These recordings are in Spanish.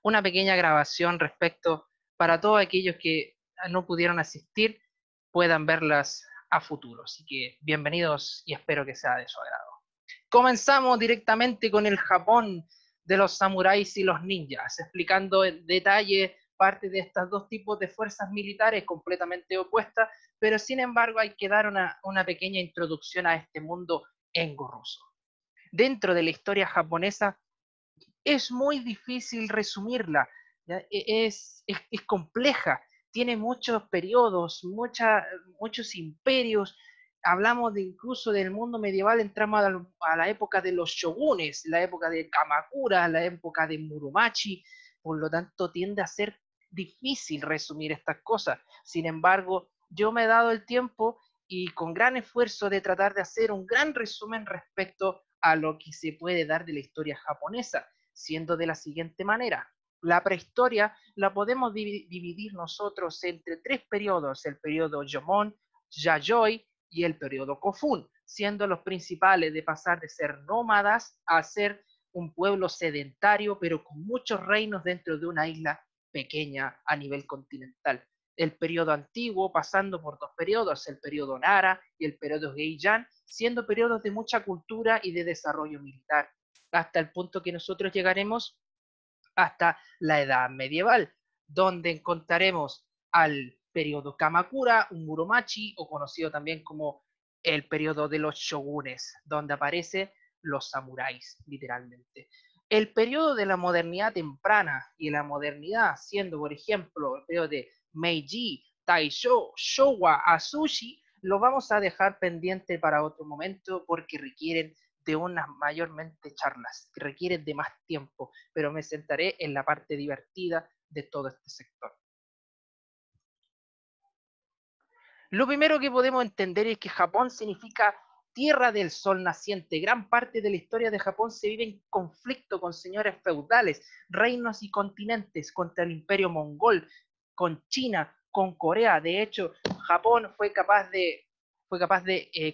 una pequeña grabación respecto para todos aquellos que no pudieron asistir, puedan verlas a futuro. Así que bienvenidos y espero que sea de su agrado. Comenzamos directamente con el Japón de los samuráis y los ninjas, explicando en detalle parte de estos dos tipos de fuerzas militares completamente opuestas, pero sin embargo hay que dar una pequeña introducción a este mundo engorroso. Dentro de la historia japonesa es muy difícil resumirla, es compleja, tiene muchos periodos, muchos imperios. Hablamos de incluso del mundo medieval, entramos a la época de los shogunes, la época de Kamakura, la época de Muromachi, por lo tanto tiende a ser difícil resumir estas cosas. Sin embargo, yo me he dado el tiempo y con gran esfuerzo de tratar de hacer un gran resumen respecto a lo que se puede dar de la historia japonesa, siendo de la siguiente manera. La prehistoria la podemos dividir nosotros entre tres periodos: el periodo Jomon, Yayoi y el periodo Kofun, siendo los principales de pasar de ser nómadas a ser un pueblo sedentario, pero con muchos reinos dentro de una isla pequeña a nivel continental. El periodo antiguo pasando por dos periodos, el periodo Nara y el periodo Heian, siendo periodos de mucha cultura y de desarrollo militar, hasta el punto que nosotros llegaremos hasta la edad medieval, donde encontraremos al periodo Kamakura, un Muromachi, o conocido también como el periodo de los shogunes, donde aparecen los samuráis, literalmente. El periodo de la modernidad temprana y la modernidad, siendo, por ejemplo, el periodo de Meiji, Taisho, Showa, Azushi, lo vamos a dejar pendiente para otro momento porque requieren de unas mayormente charlas, que requieren de más tiempo, pero me sentaré en la parte divertida de todo este sector. Lo primero que podemos entender es que Japón significa tierra del sol naciente. Gran parte de la historia de Japón se vive en conflicto con señores feudales, reinos y continentes, contra el imperio mongol, con China, con Corea. De hecho, Japón fue capaz de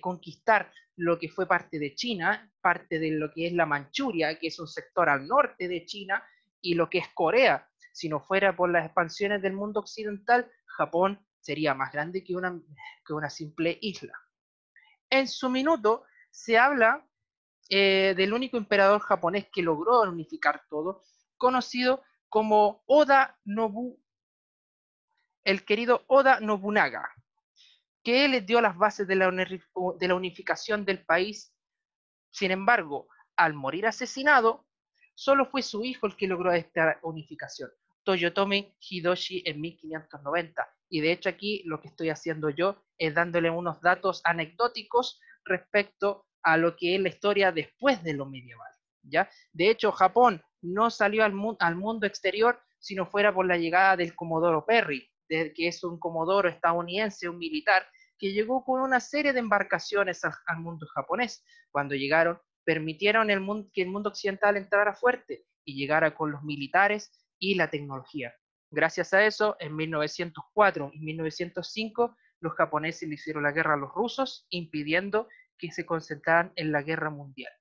conquistar lo que fue parte de China, parte de lo que es la Manchuria, que es un sector al norte de China, y lo que es Corea. Si no fuera por las expansiones del mundo occidental, Japón sería más grande que una simple isla. En su minuto se habla del único emperador japonés que logró unificar todo, conocido como el querido Oda Nobunaga, que les dio las bases de la unificación del país. Sin embargo, al morir asesinado, solo fue su hijo el que logró esta unificación, Toyotomi Hideyoshi, en 1590. Y de hecho aquí lo que estoy haciendo yo es dándole unos datos anecdóticos respecto a lo que es la historia después de lo medieval, ¿ya? De hecho, Japón no salió al mundo exterior si no fuera por la llegada del Comodoro Perry, que es un comodoro estadounidense, un militar, que llegó con una serie de embarcaciones al mundo japonés. Cuando llegaron, permitieron que el mundo occidental entrara fuerte y llegara con los militares y la tecnología. Gracias a eso, en 1904 y 1905, los japoneses le hicieron la guerra a los rusos, impidiendo que se concentraran en la guerra mundial.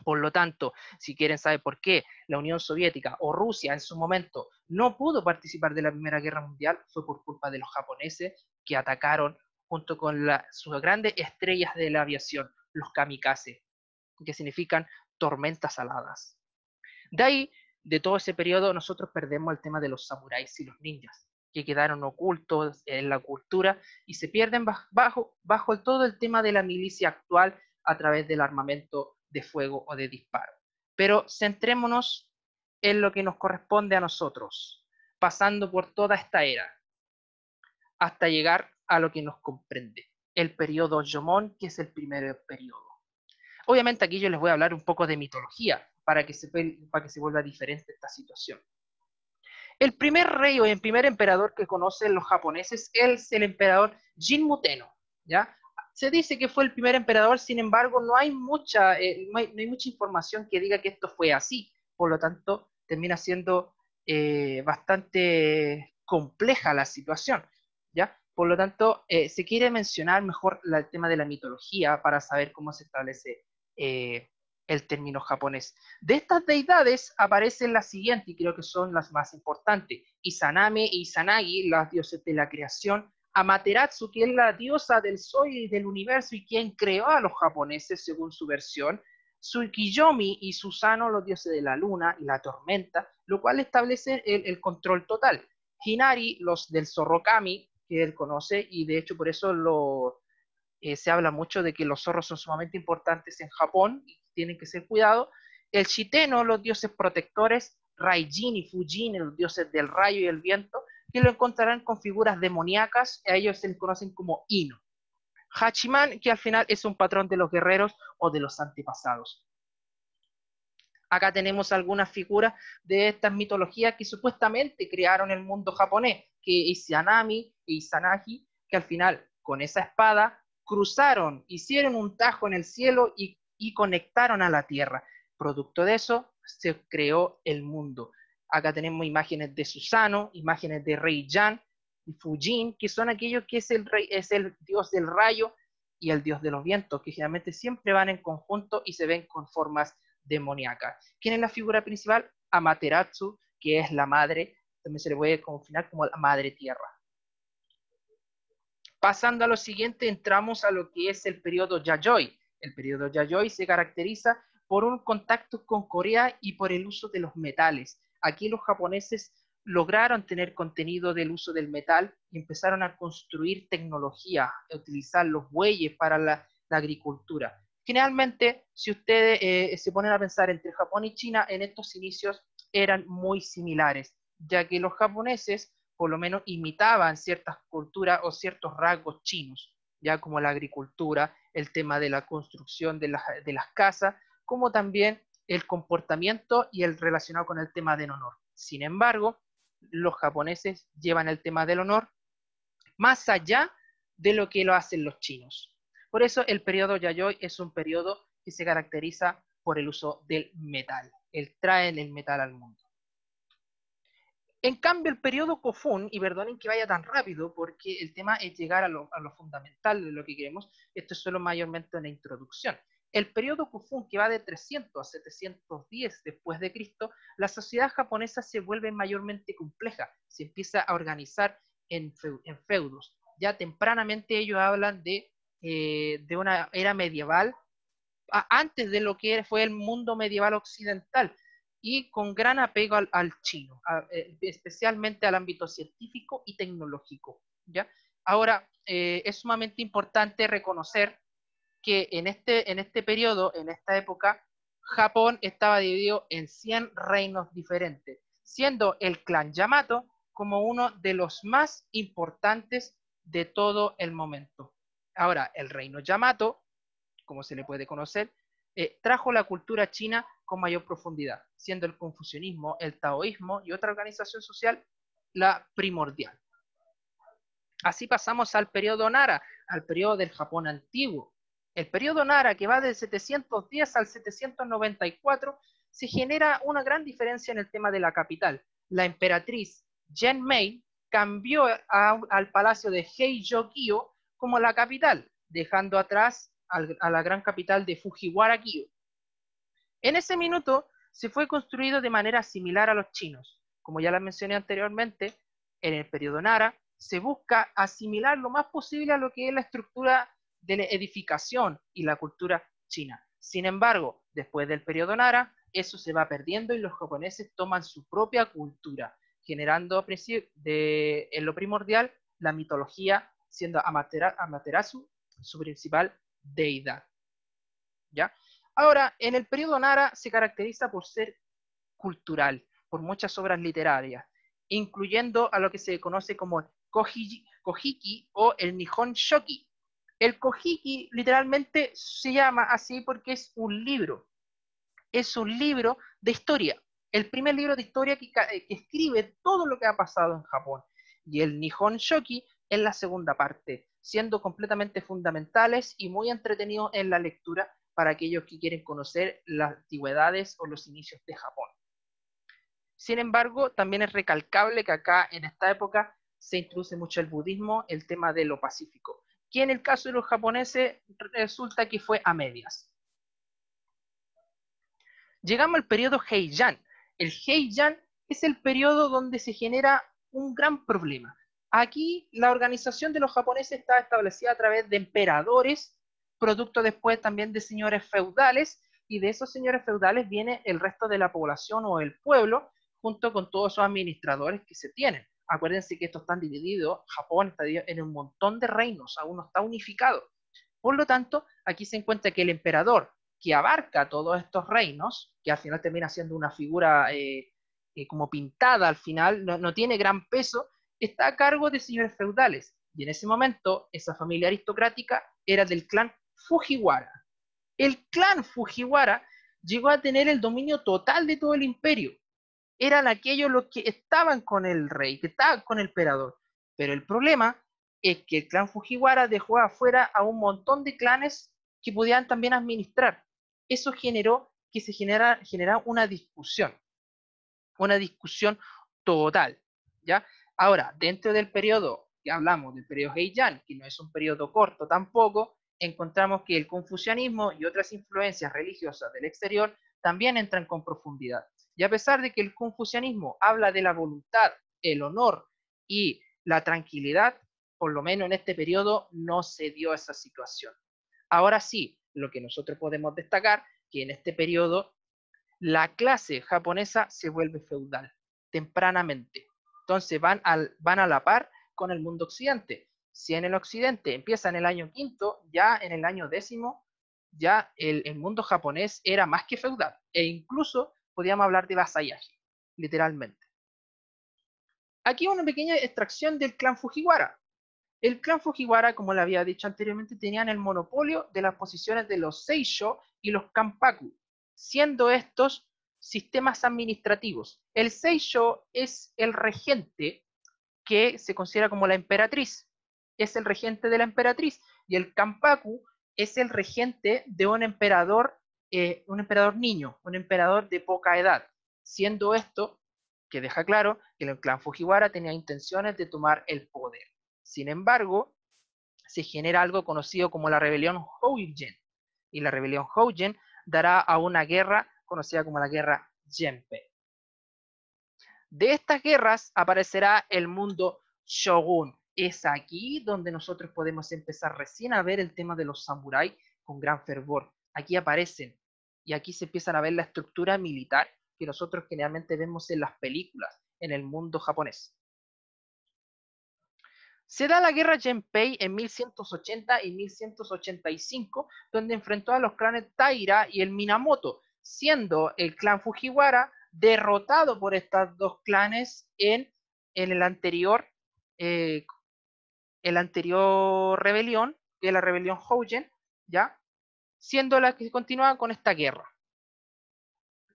Por lo tanto, si quieren saber por qué la Unión Soviética o Rusia en su momento no pudo participar de la Primera Guerra Mundial, fue por culpa de los japoneses que atacaron junto con sus grandes estrellas de la aviación, los kamikaze, que significan tormentas aladas. De ahí, de todo ese periodo, nosotros perdemos el tema de los samuráis y los ninjas, que quedaron ocultos en la cultura y se pierden bajo todo el tema de la milicia actual a través del armamento de fuego o de disparo. Pero centrémonos en lo que nos corresponde a nosotros, pasando por toda esta era, hasta llegar a lo que nos comprende, el periodo Jomon, que es el primer periodo. Obviamente aquí yo les voy a hablar un poco de mitología para que se vuelva diferente esta situación. El primer rey o el primer emperador que conocen los japoneses es el emperador Jinmu-Tenno, ¿ya? Se dice que fue el primer emperador, sin embargo, no hay mucha información que diga que esto fue así, por lo tanto, termina siendo bastante compleja la situación, ¿ya? Por lo tanto, se quiere mencionar mejor el tema de la mitología para saber cómo se establece el término japonés. De estas deidades aparecen las siguientes, y creo que son las más importantes: Izaname e Izanagi, las dioses de la creación; Amaterasu, que es la diosa del sol y del universo y quien creó a los japoneses según su versión; Tsukiyomi y Susano, los dioses de la luna y la tormenta, lo cual establece el control total; Hinari, los del zorro Kami, que él conoce, y de hecho por eso se habla mucho de que los zorros son sumamente importantes en Japón y tienen que ser cuidados; el Shiteno, los dioses protectores; Raijin y Fujin, los dioses del rayo y el viento, que lo encontrarán con figuras demoníacas, a ellos se les conocen como Ino; Hachiman, que al final es un patrón de los guerreros o de los antepasados. Acá tenemos algunas figuras de estas mitologías que supuestamente crearon el mundo japonés, que Izanami e Izanagi, que al final con esa espada cruzaron, hicieron un tajo en el cielo y conectaron a la tierra. Producto de eso se creó el mundo. Acá tenemos imágenes de Susano, imágenes de Rei Yan y Fujin, que son aquellos que es el dios del rayo y el dios de los vientos, que generalmente siempre van en conjunto y se ven con formas demoníaca. ¿Quién es la figura principal? Amaterasu, que es la madre, también se le puede confinar como la madre tierra. Pasando a lo siguiente, entramos a lo que es el periodo Yayoi. El periodo Yayoi se caracteriza por un contacto con Corea y por el uso de los metales. Aquí los japoneses lograron tener contenido del uso del metal y empezaron a construir tecnología, a utilizar los bueyes para la agricultura. Generalmente, si ustedes se ponen a pensar entre Japón y China, en estos inicios eran muy similares, ya que los japoneses por lo menos imitaban ciertas culturas o ciertos rasgos chinos, ya como la agricultura, el tema de la construcción de las casas, como también el comportamiento y el relacionado con el tema del honor. Sin embargo, los japoneses llevan el tema del honor más allá de lo que lo hacen los chinos. Por eso el periodo Yayoi es un periodo que se caracteriza por el uso del metal. Él trae el metal al mundo. En cambio, el periodo Kofun, y perdonen que vaya tan rápido, porque el tema es llegar a lo fundamental de lo que queremos, esto es solo mayormente una introducción. El periodo Kofun, que va de 300 a 710 después de Cristo, la sociedad japonesa se vuelve mayormente compleja, se empieza a organizar en feudos. Ya tempranamente ellos hablan de una era medieval, antes de lo que fue el mundo medieval occidental, y con gran apego al chino, especialmente al ámbito científico y tecnológico, ¿ya? Ahora, es sumamente importante reconocer que en este periodo, en esta época, Japón estaba dividido en 100 reinos diferentes, siendo el clan Yamato como uno de los más importantes de todo el momento. Ahora, el reino Yamato, como se le puede conocer, trajo la cultura china con mayor profundidad, siendo el confucianismo, el taoísmo y otra organización social la primordial. Así pasamos al periodo Nara, al periodo del Japón antiguo. El periodo Nara, que va del 710 al 794, se genera una gran diferencia en el tema de la capital. La emperatriz Genmei cambió al palacio de Heijo-kyo como la capital, dejando atrás a la gran capital de Fujiwara-kyo. En ese minuto se fue construido de manera similar a los chinos. Como ya la mencioné anteriormente, en el periodo Nara se busca asimilar lo más posible a lo que es la estructura de la edificación y la cultura china. Sin embargo, después del periodo Nara, eso se va perdiendo y los japoneses toman su propia cultura, generando en lo primordial la mitología, siendo Amaterasu su principal deidad. ¿Ya? Ahora, en el periodo Nara se caracteriza por ser cultural, por muchas obras literarias, incluyendo a lo que se conoce como Kojiki o el Nihon Shoki. El Kojiki literalmente se llama así porque es un libro de historia, el primer libro de historia que escribe todo lo que ha pasado en Japón. Y el Nihon Shoki es la segunda parte, siendo completamente fundamentales y muy entretenidos en la lectura para aquellos que quieren conocer las antigüedades o los inicios de Japón. Sin embargo, también es recalcable que acá en esta época se introduce mucho el budismo, el tema de lo pacífico, que en el caso de los japoneses resulta que fue a medias. Llegamos al periodo Heian. El Heian es el periodo donde se genera un gran problema. Aquí la organización de los japoneses está establecida a través de emperadores, producto después también de señores feudales, y de esos señores feudales viene el resto de la población o el pueblo, junto con todos esos administradores que se tienen. Acuérdense que estos están divididos, Japón está dividido en un montón de reinos, aún no está unificado. Por lo tanto, aquí se encuentra que el emperador, que abarca todos estos reinos, que al final termina siendo una figura como pintada al final, no tiene gran peso, está a cargo de señores feudales. Y en ese momento, esa familia aristocrática era del clan Fujiwara. El clan Fujiwara llegó a tener el dominio total de todo el imperio. Eran aquellos los que estaban con el rey, que estaban con el emperador. Pero el problema es que el clan Fujiwara dejó afuera a un montón de clanes que podían también administrar. Eso generó que se generara una discusión total, ¿ya? Ahora, dentro del periodo que hablamos, del periodo Heian, que no es un periodo corto tampoco, encontramos que el confucianismo y otras influencias religiosas del exterior también entran con profundidad. Y a pesar de que el confucianismo habla de la voluntad, el honor y la tranquilidad, por lo menos en este periodo no se dio esa situación. Ahora sí, lo que nosotros podemos destacar, que en este periodo la clase japonesa se vuelve feudal tempranamente. Entonces van a la par con el mundo occidente. Si en el occidente empieza en el año quinto, ya en el año décimo, ya el mundo japonés era más que feudal. E incluso podíamos hablar de vasallaje, literalmente. Aquí una pequeña extracción del clan Fujiwara. El clan Fujiwara, como le había dicho anteriormente, tenían el monopolio de las posiciones de los Seisho y los Kanpaku, siendo estos sistemas administrativos. El Seisho es el regente que se considera como la emperatriz, es el regente de la emperatriz, y el Kanpaku es el regente de un emperador niño, un emperador de poca edad, siendo esto que deja claro que el clan Fujiwara tenía intenciones de tomar el poder. Sin embargo, se genera algo conocido como la rebelión Houjen, y la rebelión Houjen dará a una guerra conocida como la guerra Genpei. De estas guerras aparecerá el mundo shogun. Es aquí donde nosotros podemos empezar recién a ver el tema de los samuráis con gran fervor. Aquí aparecen y aquí se empiezan a ver la estructura militar que nosotros generalmente vemos en las películas en el mundo japonés. Se da la guerra Genpei en 1180 y 1185, donde enfrentó a los clanes Taira y el Minamoto, siendo el clan Fujiwara derrotado por estos dos clanes en eh, el anterior rebelión, que es la rebelión Houjen, ¿ya? Siendo la que continuaba con esta guerra.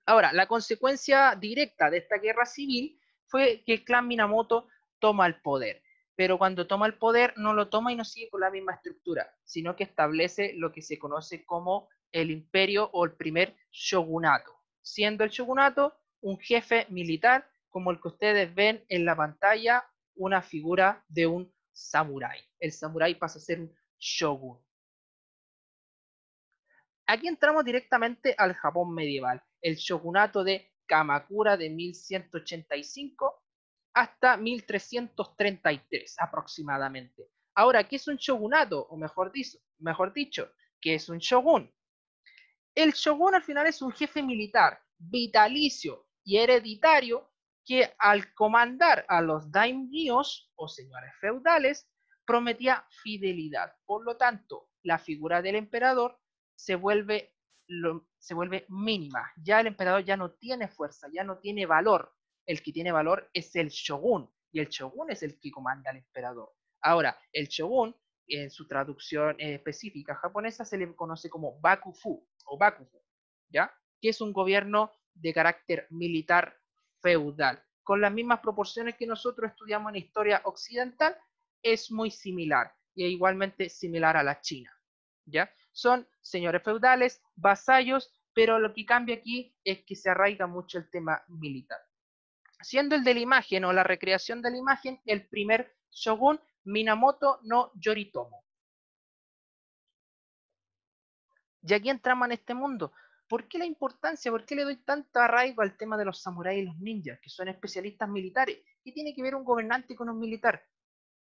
Ahora, la consecuencia directa de esta guerra civil fue que el clan Minamoto toma el poder, pero cuando toma el poder no lo toma y no sigue con la misma estructura, sino que establece lo que se conoce como el imperio o el primer shogunato, siendo el shogunato un jefe militar como el que ustedes ven en la pantalla, una figura de un samurái. El samurái pasa a ser un shogun. Aquí entramos directamente al Japón medieval, el shogunato de Kamakura de 1185 hasta 1333 aproximadamente. Ahora, ¿qué es un shogunato? O mejor dicho, ¿qué es un shogun? El shogun al final es un jefe militar vitalicio y hereditario que al comandar a los daimyos o señores feudales prometía fidelidad. Por lo tanto, la figura del emperador se vuelve, se vuelve mínima. Ya el emperador ya no tiene fuerza, ya no tiene valor. El que tiene valor es el shogun y el shogun es el que comanda al emperador. Ahora, el shogun en su traducción específica japonesa se le conoce como Bakufu o Bakufu, ¿ya? Que es un gobierno de carácter militar feudal. Con las mismas proporciones que nosotros estudiamos en historia occidental, es muy similar y es igualmente similar a la China, ¿ya? Son señores feudales, vasallos, pero lo que cambia aquí es que se arraiga mucho el tema militar. Siendo el de la imagen o la recreación de la imagen el primer shogun Minamoto no Yoritomo. Y aquí entramos en este mundo. ¿Por qué la importancia? ¿Por qué le doy tanto arraigo al tema de los samuráis y los ninjas, que son especialistas militares? ¿Qué tiene que ver un gobernante con un militar?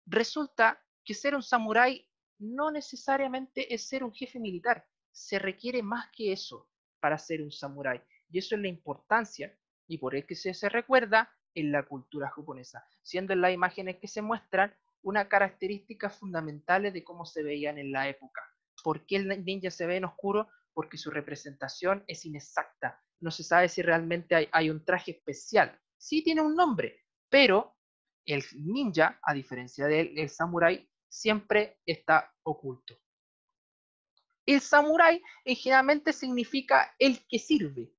Resulta que ser un samurái no necesariamente es ser un jefe militar. Se requiere más que eso para ser un samurái. Y eso es la importancia, y por eso se recuerda en la cultura japonesa, siendo en las imágenes que se muestran una característica fundamental de cómo se veían en la época. ¿Por qué el ninja se ve en oscuro? Porque su representación es inexacta. No se sabe si realmente hay un traje especial. Sí tiene un nombre, pero el ninja, a diferencia del samurái, siempre está oculto. El samurái generalmente significa el que sirve.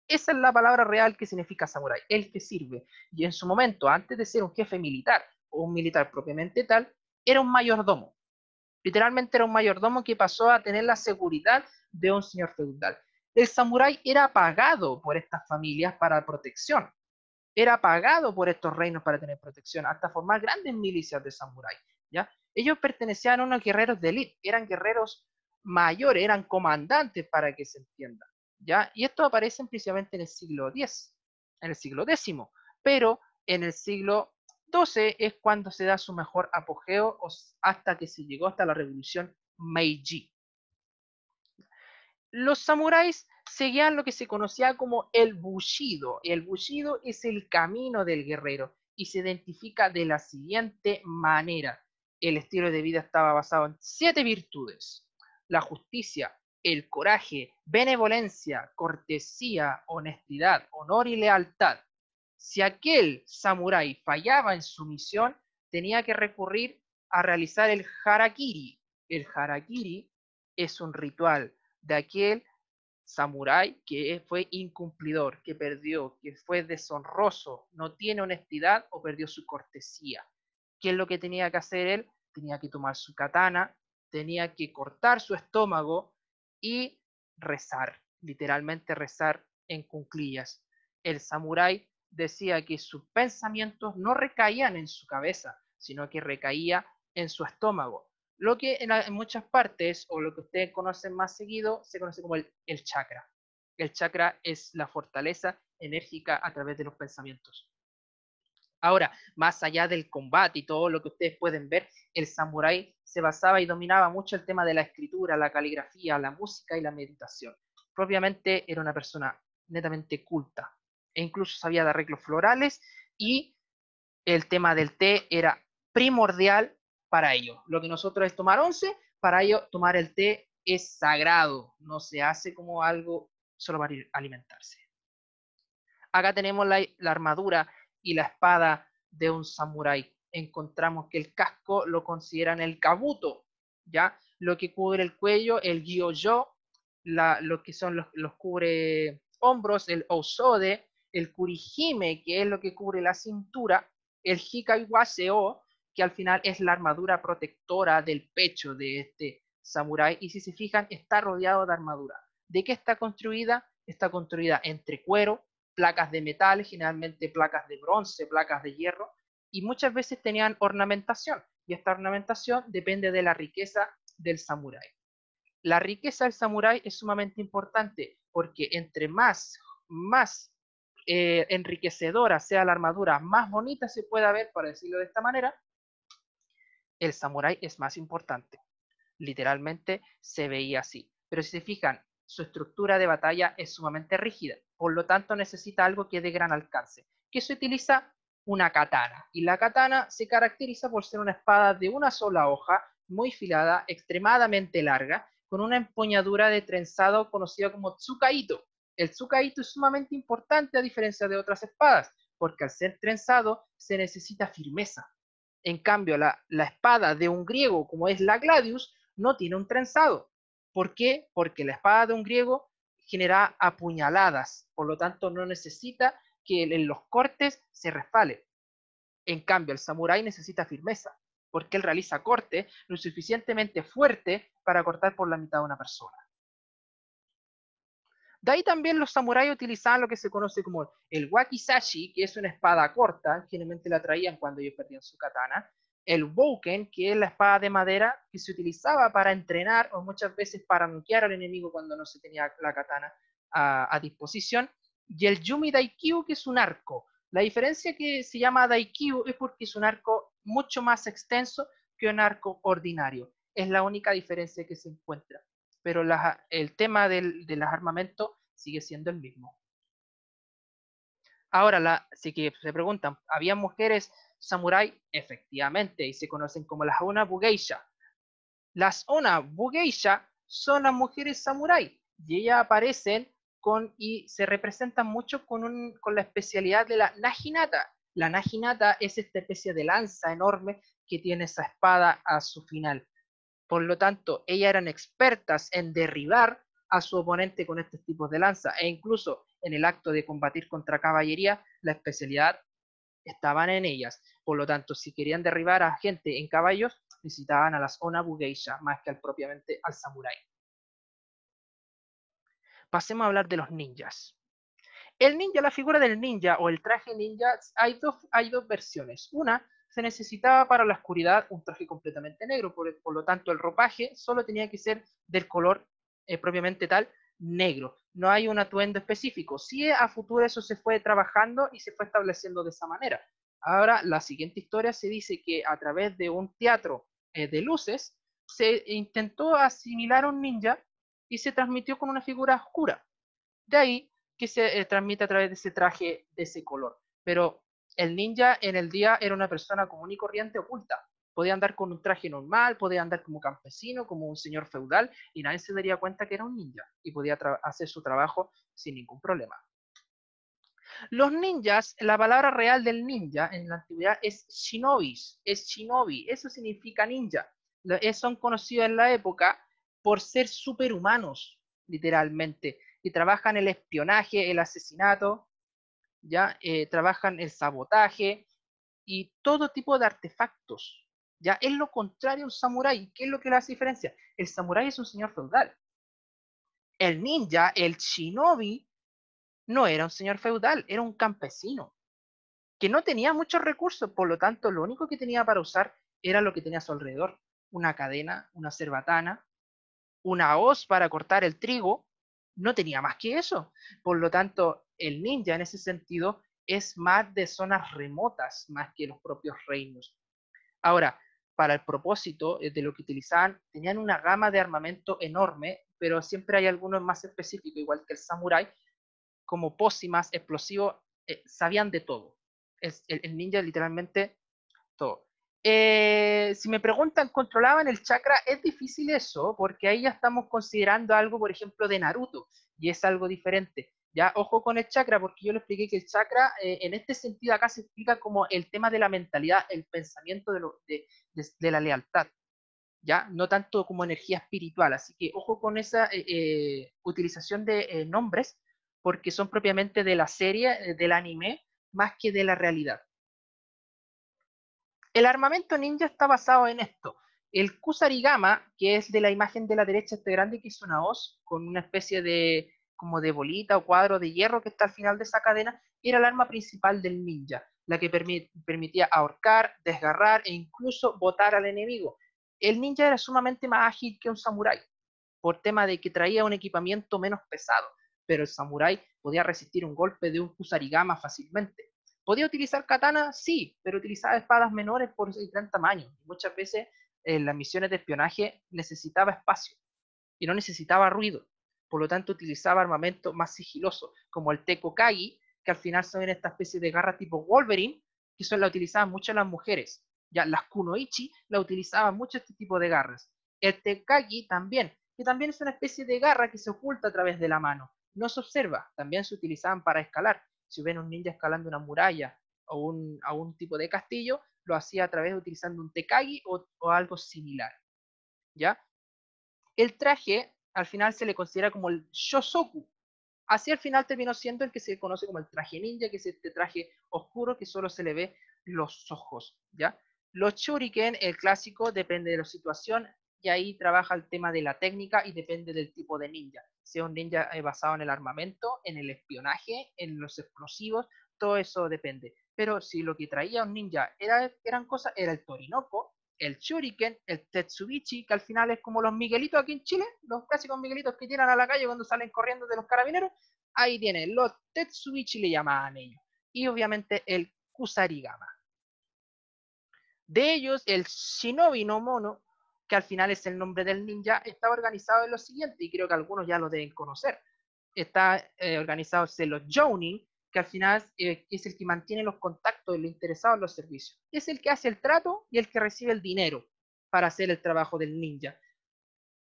Esa es la palabra real que significa samurái, el que sirve. Y en su momento, antes de ser un jefe militar o un militar propiamente tal, era un mayordomo. Literalmente era un mayordomo que pasó a tener la seguridad de un señor feudal. El samurái era pagado por estas familias para protección. Era pagado por estos reinos para tener protección, hasta formar grandes milicias de samuráis, ¿ya? Ellos pertenecían a unos guerreros de élite, eran guerreros mayores, eran comandantes para que se entienda, ¿ya? Y esto aparece precisamente en el siglo X, en el siglo X, pero en el siglo XII es cuando se da su mejor apogeo hasta que se llegó hasta la revolución Meiji. Los samuráis seguían lo que se conocía como el bushido. El bushido es el camino del guerrero y se identifica de la siguiente manera. El estilo de vida estaba basado en 7 virtudes: la justicia, el coraje, benevolencia, cortesía, honestidad, honor y lealtad. Si aquel samurái fallaba en su misión, tenía que recurrir a realizar el harakiri. El harakiri es un ritual de aquel samurái que fue incumplidor, que perdió, que fue deshonroso, no tiene honestidad o perdió su cortesía. ¿Qué es lo que tenía que hacer él? Tenía que tomar su katana, tenía que cortar su estómago y rezar, literalmente rezar en cuclillas. El samurái decía que sus pensamientos no recaían en su cabeza, sino que recaía en su estómago. Lo que en muchas partes, o lo que ustedes conocen más seguido, se conoce como el chakra. El chakra es la fortaleza enérgica a través de los pensamientos. Ahora, más allá del combate y todo lo que ustedes pueden ver, el samurái se basaba y dominaba mucho el tema de la escritura, la caligrafía, la música y la meditación. Propiamente era una persona netamente culta e incluso sabía de arreglos florales, y el tema del té era primordial para ellos. Lo que nosotros es tomar once, para ellos tomar el té es sagrado, no se hace como algo solo para alimentarse. Acá tenemos la armadura y la espada de un samurái. Encontramos que el casco lo consideran el kabuto, ¿ya? Lo que cubre el cuello, el gyojo, lo que son los cubre hombros, el osode, el kurihime, que es lo que cubre la cintura, el hikaiwase-o, que al final es la armadura protectora del pecho de este samurái, y si se fijan, está rodeado de armadura. ¿De qué está construida? Está construida entre cuero, placas de metal, generalmente placas de bronce, placas de hierro, y muchas veces tenían ornamentación, y esta ornamentación depende de la riqueza del samurái. La riqueza del samurái es sumamente importante, porque entre más enriquecedora sea la armadura, más bonita se pueda ver, para decirlo de esta manera, el samurái es más importante. Literalmente se veía así. Pero si se fijan, su estructura de batalla es sumamente rígida, por lo tanto necesita algo que dé gran alcance. ¿Qué se utiliza? Una katana. Y la katana se caracteriza por ser una espada de una sola hoja, muy filada, extremadamente larga, con una empuñadura de trenzado conocida como tsukaito. El tsukaito es sumamente importante a diferencia de otras espadas, porque al ser trenzado se necesita firmeza. En cambio, la espada de un griego como es la gladius no tiene un trenzado. ¿Por qué? Porque la espada de un griego genera apuñaladas, por lo tanto no necesita que en los cortes se resbale. En cambio, el samurái necesita firmeza, porque él realiza corte lo suficientemente fuerte para cortar por la mitad de una persona. De ahí también los samuráis utilizaban lo que se conoce como el wakizashi, que es una espada corta, generalmente la traían cuando ellos perdían su katana. El bouken, que es la espada de madera que se utilizaba para entrenar o muchas veces para noquear al enemigo cuando no se tenía la katana a disposición, y el Yumi Daikyu, que es un arco. La diferencia que se llama Daikyu es porque es un arco mucho más extenso que un arco ordinario. Es la única diferencia que se encuentra. Pero el tema de los armamentos sigue siendo el mismo. Ahora, sí que se preguntan, ¿había mujeres samurái? Efectivamente, y se conocen como las Ona Bugeisha. Las Ona Bugeisha son las mujeres samurái, y ellas aparecen y se representan mucho con la especialidad de la Naginata. La Naginata es esta especie de lanza enorme que tiene esa espada a su final. Por lo tanto, ellas eran expertas en derribar a su oponente con estos tipos de lanza, e incluso en el acto de combatir contra caballería, la especialidad estaban en ellas. Por lo tanto, si querían derribar a gente en caballos, necesitaban a las Onabugeisha más que propiamente al samurái. Pasemos a hablar de los ninjas. El ninja, la figura del ninja o el traje ninja, hay dos versiones. Una, se necesitaba para la oscuridad un traje completamente negro, por lo tanto el ropaje solo tenía que ser del color propiamente tal, negro. No hay un atuendo específico. Sí, a futuro eso se fue trabajando y se fue estableciendo de esa manera. Ahora, la siguiente historia se dice que a través de un teatro de luces, se intentó asimilar a un ninja y se transmitió con una figura oscura. De ahí que se transmite a través de ese traje de ese color. Pero el ninja en el día era una persona común y corriente oculta. Podía andar con un traje normal, podía andar como campesino, como un señor feudal, y nadie se daría cuenta que era un ninja y podía hacer su trabajo sin ningún problema. Los ninjas, la palabra real del ninja en la antigüedad es shinobis, es shinobi, eso significa ninja. Son conocidos en la época por ser superhumanos, literalmente, y trabajan el espionaje, el asesinato, ya trabajan el sabotaje y todo tipo de artefactos. Ya es lo contrario a un samurái. ¿Qué es lo que le hace diferencia? El samurái es un señor feudal. El ninja, el shinobi, no era un señor feudal, era un campesino que no tenía muchos recursos, por lo tanto, lo único que tenía para usar era lo que tenía a su alrededor: una cadena, una cerbatana, una hoz para cortar el trigo, no tenía más que eso. Por lo tanto, el ninja en ese sentido es más de zonas remotas, más que los propios reinos. Ahora, para el propósito de lo que utilizaban, tenían una gama de armamento enorme, pero siempre hay algunos más específicos, igual que el samurái, como pócimas, explosivos, sabían de todo. El ninja literalmente todo. Si me preguntan, ¿controlaban el chakra? Es difícil eso, porque ahí ya estamos considerando algo, por ejemplo, de Naruto, y es algo diferente. Ya, ojo con el chakra, porque yo le expliqué que el chakra, en este sentido, acá se explica como el tema de la mentalidad, el pensamiento de la lealtad, ya, no tanto como energía espiritual. Así que ojo con esa utilización de nombres, porque son propiamente de la serie, del anime, más que de la realidad. El armamento ninja está basado en esto. El Kusarigama, que es de la imagen de la derecha, este grande que es una hoz con una especie de como de bolita o cuadro de hierro que está al final de esa cadena, era el arma principal del ninja, la que permitía ahorcar, desgarrar e incluso botar al enemigo. El ninja era sumamente más ágil que un samurái, por tema de que traía un equipamiento menos pesado, pero el samurái podía resistir un golpe de un Kusarigama fácilmente. ¿Podía utilizar katana? Sí, pero utilizaba espadas menores por el gran tamaño. Muchas veces en las misiones de espionaje necesitaba espacio y no necesitaba ruido. Por lo tanto, utilizaba armamento más sigiloso, como el Tekokagi, que al final son esta especie de garra tipo Wolverine, que son la utilizaban mucho las mujeres. Ya las Kunoichi la utilizaban mucho este tipo de garras. El Tekagi también, que también es una especie de garra que se oculta a través de la mano. No se observa, también se utilizaban para escalar. Si ven un ninja escalando una muralla o un tipo de castillo, lo hacía a través de utilizando un Tekagi o algo similar. ¿Ya? El traje al final se le considera como el Shosoku. Así al final terminó siendo el que se conoce como el traje ninja, que es este traje oscuro que solo se le ve los ojos, ¿ya? Los shuriken, el clásico, depende de la situación, y ahí trabaja el tema de la técnica y depende del tipo de ninja. Sea un ninja basado en el armamento, en el espionaje, en los explosivos, todo eso depende. Pero si lo que traía un ninja eran cosas, era el Torinoko, el shuriken, el tetsubichi, que al final es como los miguelitos aquí en Chile, los clásicos miguelitos que tiran a la calle cuando salen corriendo de los carabineros. Ahí tienen los tetsubichi, le llamaban ellos, y obviamente el kusarigama. De ellos, el shinobi no mono, que al final es el nombre del ninja, está organizado en lo siguiente, y creo que algunos ya lo deben conocer. Está organizado en los jounin, que al final es el que mantiene los contactos, lo interesado en los servicios. Es el que hace el trato y el que recibe el dinero para hacer el trabajo del ninja.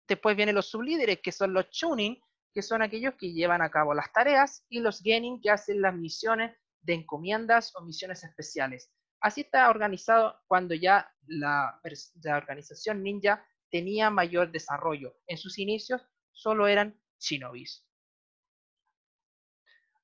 Después vienen los sublíderes, que son los chunin, que son aquellos que llevan a cabo las tareas, y los genin, que hacen las misiones de encomiendas o misiones especiales. Así está organizado cuando ya la organización ninja tenía mayor desarrollo. En sus inicios solo eran shinobis.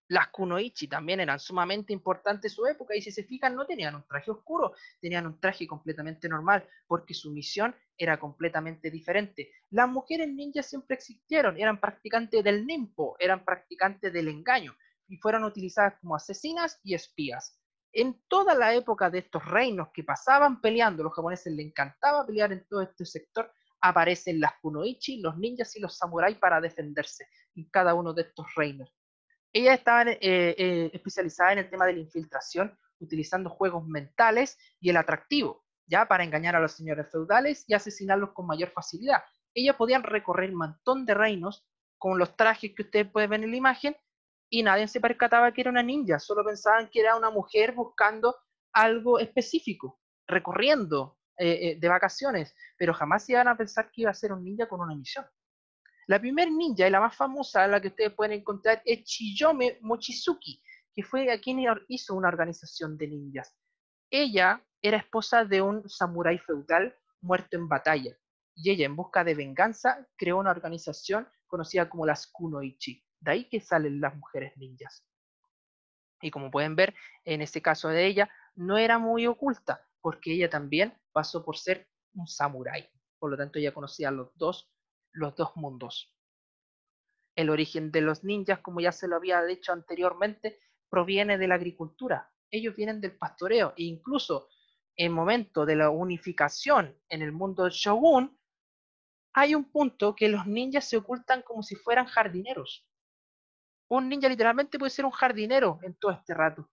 Las kunoichi también eran sumamente importantes en su época, y si se fijan no tenían un traje oscuro, tenían un traje completamente normal, porque su misión era completamente diferente. Las mujeres ninjas siempre existieron, eran practicantes del ninpo, eran practicantes del engaño, y fueron utilizadas como asesinas y espías. En toda la época de estos reinos que pasaban peleando, los japoneses les encantaba pelear en todo este sector, aparecen las kunoichi, los ninjas y los samuráis para defenderse en cada uno de estos reinos. Ella estaba especializada en el tema de la infiltración, utilizando juegos mentales y el atractivo, ya para engañar a los señores feudales y asesinarlos con mayor facilidad. Ellas podían recorrer un montón de reinos con los trajes que ustedes pueden ver en la imagen, y nadie se percataba que era una ninja, solo pensaban que era una mujer buscando algo específico, recorriendo de vacaciones, pero jamás iban a pensar que iba a ser un ninja con una misión. La primer ninja y la más famosa, la que ustedes pueden encontrar, es Chiyome Mochizuki, que fue a quien hizo una organización de ninjas. Ella era esposa de un samurái feudal muerto en batalla, y ella, en busca de venganza, creó una organización conocida como las Kunoichi. De ahí que salen las mujeres ninjas. Y como pueden ver, en este caso de ella, no era muy oculta, porque ella también pasó por ser un samurái. Por lo tanto, ella conocía los dos mundos. El origen de los ninjas, como ya se lo había dicho anteriormente, proviene de la agricultura. Ellos vienen del pastoreo, e incluso en el momento de la unificación en el mundo del shogun, hay un punto que los ninjas se ocultan como si fueran jardineros. Un ninja literalmente puede ser un jardinero en todo este rato.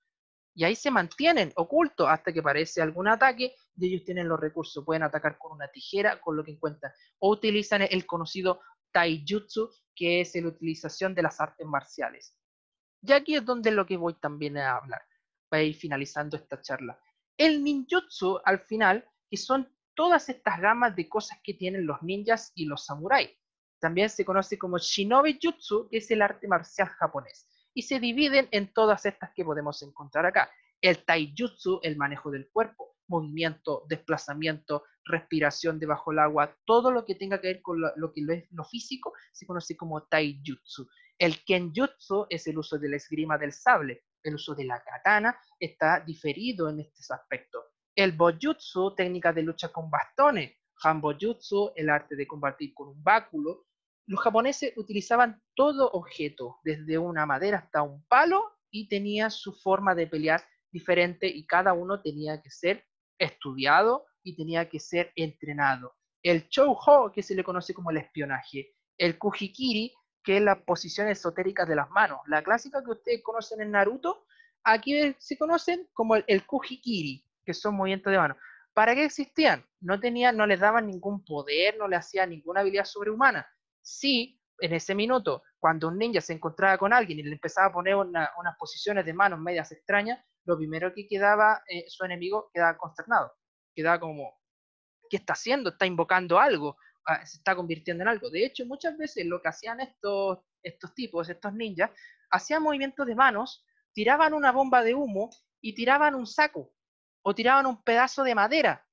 Y ahí se mantienen ocultos hasta que aparece algún ataque, y ellos tienen los recursos. Pueden atacar con una tijera, con lo que encuentran. O utilizan el conocido taijutsu, que es la utilización de las artes marciales. Y aquí es donde lo que voy también a hablar, para ir finalizando esta charla. El ninjutsu, al final, que son todas estas gamas de cosas que tienen los ninjas y los samuráis. También se conoce como shinobi jutsu, que es el arte marcial japonés. Y se dividen en todas estas que podemos encontrar acá. El taijutsu, el manejo del cuerpo, movimiento, desplazamiento, respiración debajo del agua, todo lo que tenga que ver con lo que es lo físico, se conoce como taijutsu. El kenjutsu es el uso de la esgrima del sable. El uso de la katana está diferido en este aspecto. El bojutsu, técnica de lucha con bastones. Hanbojutsu, el arte de combatir con un báculo. Los japoneses utilizaban todo objeto, desde una madera hasta un palo, y tenía su forma de pelear diferente, y cada uno tenía que ser estudiado y tenía que ser entrenado. El choujo, que se le conoce como el espionaje. El kujikiri, que es las posiciones esotéricas de las manos. La clásica que ustedes conocen en Naruto, aquí se conocen como el kujikiri, que son movimientos de manos. ¿Para qué existían? No les daban ningún poder, no les hacían ninguna habilidad sobrehumana. Sí, en ese minuto, cuando un ninja se encontraba con alguien y le empezaba a poner unas posiciones de manos medias extrañas, lo primero que quedaba, su enemigo quedaba consternado. Quedaba como, ¿qué está haciendo? Está invocando algo, se está convirtiendo en algo. De hecho, muchas veces lo que hacían estos tipos, estos ninjas, hacían movimientos de manos, tiraban una bomba de humo y tiraban un saco, o tiraban un pedazo de madera,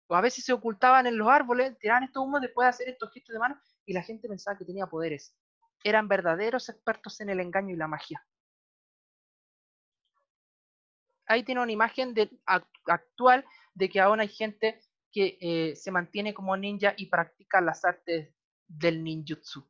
o a veces se ocultaban en los árboles, tiraban estos humos después de hacer estos gestos de manos, y la gente pensaba que tenía poderes. Eran verdaderos expertos en el engaño y la magia. Ahí tiene una imagen actual de que aún hay gente que se mantiene como ninja y practica las artes del ninjutsu.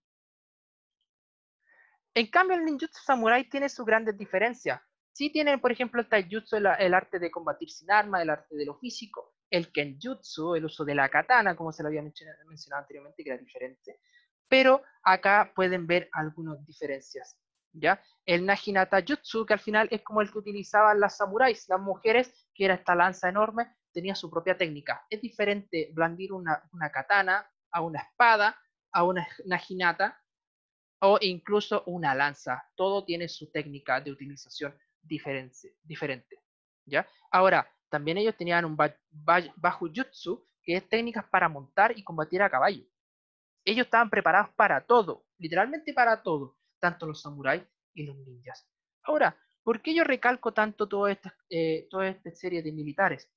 En cambio, el ninjutsu samurai tiene sus grandes diferencias. Sí tienen, por ejemplo, el taijutsu, el arte de combatir sin arma, el arte de lo físico, el kenjutsu, el uso de la katana, como se lo había mencionado anteriormente, que era diferente, pero acá pueden ver algunas diferencias, ¿ya? El Naginata Jutsu, que al final es como el que utilizaban las samuráis, las mujeres, que era esta lanza enorme, tenía su propia técnica. Es diferente blandir una katana a una espada, a una Naginata, o incluso una lanza. Todo tiene su técnica de utilización diferente, ¿ya? Ahora, también ellos tenían un Bajujutsu, que es técnicas para montar y combatir a caballo. Ellos estaban preparados para todo, literalmente para todo, tanto los samuráis y los ninjas. Ahora, ¿por qué yo recalco tanto toda esta serie de militares?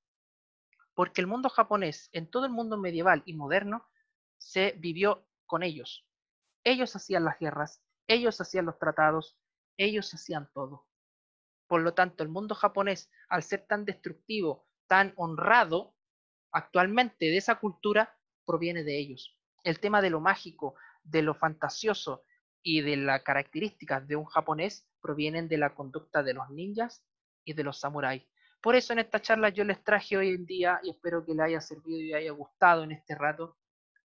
Porque el mundo japonés, en todo el mundo medieval y moderno, se vivió con ellos. Ellos hacían las guerras, ellos hacían los tratados, ellos hacían todo. Por lo tanto, el mundo japonés, al ser tan destructivo, tan honrado, actualmente de esa cultura, proviene de ellos. El tema de lo mágico, de lo fantasioso y de las características de un japonés provienen de la conducta de los ninjas y de los samuráis. Por eso en esta charla yo les traje hoy en día, y espero que les haya servido y haya gustado en este rato,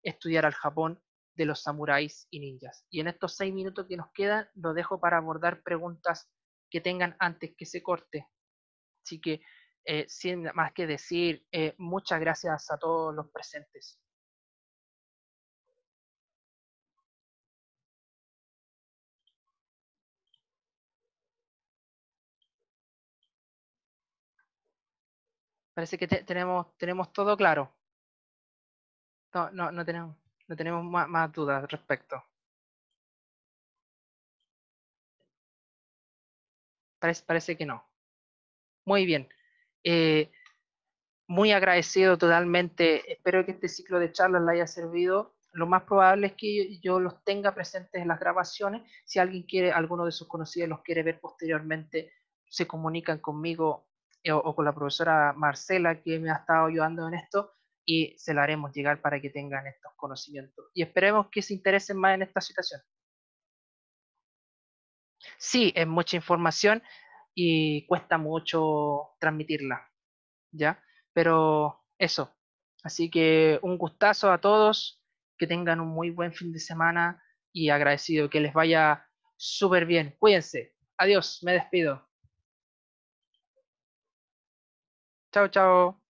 estudiar al Japón de los samuráis y ninjas. Y en estos 6 minutos que nos quedan, los dejo para abordar preguntas que tengan antes que se corte. Así que, sin más que decir, muchas gracias a todos los presentes. Parece que tenemos todo claro. No tenemos más dudas al respecto. Parece que no. Muy bien. Eh, Muy agradecido totalmente. Espero que este ciclo de charlas le haya servido. Lo más probable es que yo los tenga presentes en las grabaciones. Si alguien quiere, alguno de sus conocidos los quiere ver posteriormente, se comunican conmigo o con la profesora Marcela, que me ha estado ayudando en esto, y se la haremos llegar para que tengan estos conocimientos. Y esperemos que se interesen más en esta situación. Sí, es mucha información y cuesta mucho transmitirla. ¿Ya? Pero eso. Así que un gustazo a todos, que tengan un muy buen fin de semana y agradecido que les vaya súper bien. Cuídense. Adiós, me despido. Chao, chao.